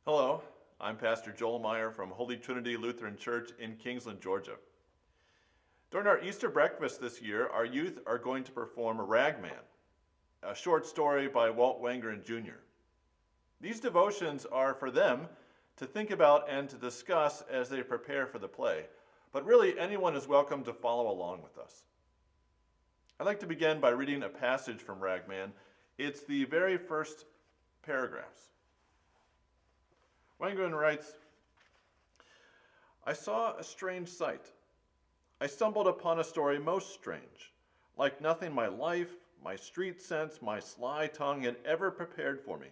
Hello, I'm Pastor Joel Meyer from Holy Trinity Lutheran Church in Kingsland, Georgia. During our Easter breakfast this year, our youth are going to perform Ragman, a short story by Walt Wangerin Jr. These devotions are for them to think about and to discuss as they prepare for the play, but really anyone is welcome to follow along with us. I'd like to begin by reading a passage from Ragman. It's the very first paragraphs. Wangerin writes, "I saw a strange sight. I stumbled upon a story most strange, like nothing my life, my street sense, my sly tongue had ever prepared for me.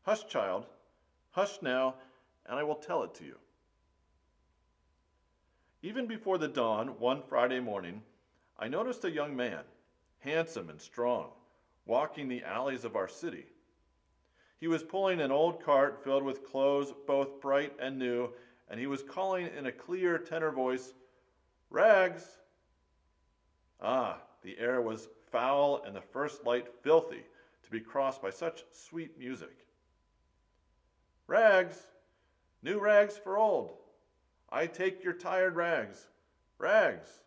Hush, child, hush now, and I will tell it to you. Even before the dawn, one Friday morning, I noticed a young man, handsome and strong, walking the alleys of our city. He was pulling an old cart filled with clothes, both bright and new, and he was calling in a clear tenor voice, 'Rags!' Ah, the air was foul and the first light filthy to be crossed by such sweet music. 'Rags! New rags for old! I take your tired rags! Rags!'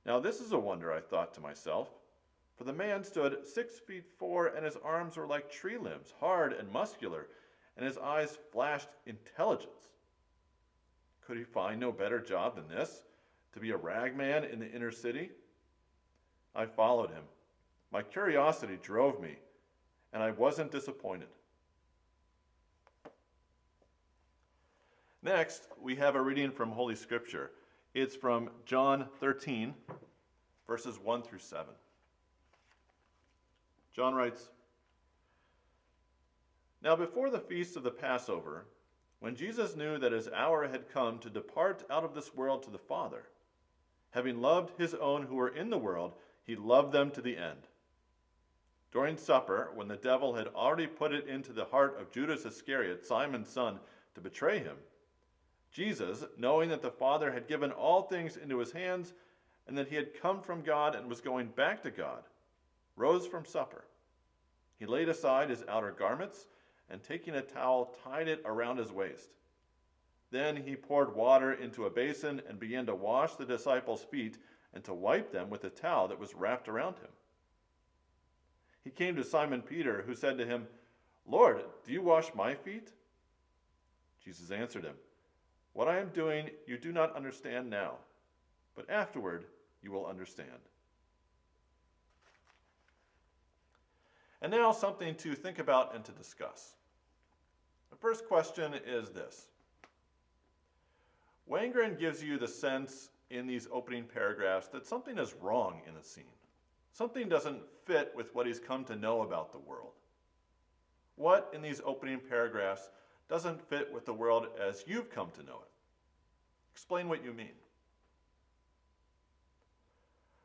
Now this is a wonder, I thought to myself. For the man stood 6'4" and his arms were like tree limbs, hard and muscular, and his eyes flashed intelligence. Could he find no better job than this, to be a ragman in the inner city? I followed him. My curiosity drove me, and I wasn't disappointed. Next, we have a reading from Holy Scripture. It's from John 13, verses 1 through 7. John writes, "Now before the feast of the Passover, when Jesus knew that his hour had come to depart out of this world to the Father, having loved his own who were in the world, he loved them to the end. During supper, when the devil had already put it into the heart of Judas Iscariot, Simon's son, to betray him, Jesus, knowing that the Father had given all things into his hands, and that he had come from God and was going back to God, rose from supper. He laid aside his outer garments, and taking a towel, tied it around his waist. Then he poured water into a basin and began to wash the disciples' feet and to wipe them with the towel that was wrapped around him. He came to Simon Peter, who said to him, 'Lord, do you wash my feet?' Jesus answered him, 'What I am doing you do not understand now, but afterward you will understand.'" And now something to think about and to discuss. The first question is this. Wangerin gives you the sense in these opening paragraphs that something is wrong in the scene. Something doesn't fit with what he's come to know about the world. What in these opening paragraphs doesn't fit with the world as you've come to know it? Explain what you mean.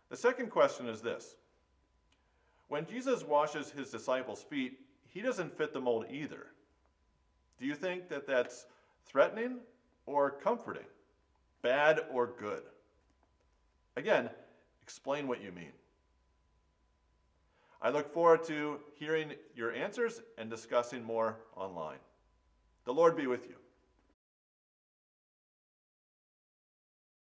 The second question is this. When Jesus washes his disciples' feet, he doesn't fit the mold either. Do you think that that's threatening or comforting? Bad or good? Again, explain what you mean. I look forward to hearing your answers and discussing more online. The Lord be with you.